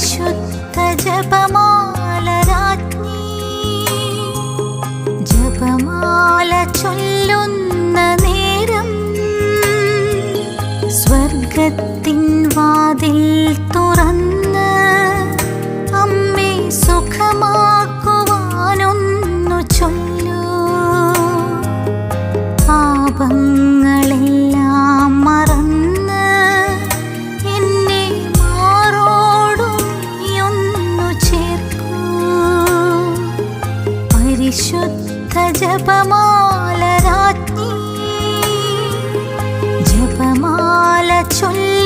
പരിശുദ്ധ ജപമാല രാജ്ഞി, ജപമാല ചൊല്ലുന്ന നേരം സ്വർഗത്തിൻ വാതിൽ തുറന്ന് അമ്മേ സുഖമാക്കുവാനൊന്നു ചൊല്ലൂ. പാപങ്ങളെല്ലാം മറന്ന് എന്നെ മാറോടു നീയൊന്നു ചേർക്കൂ. പരിശുദ്ധ ജപമാല രാജ്ഞി, ജപമാല ചൊല്ലു.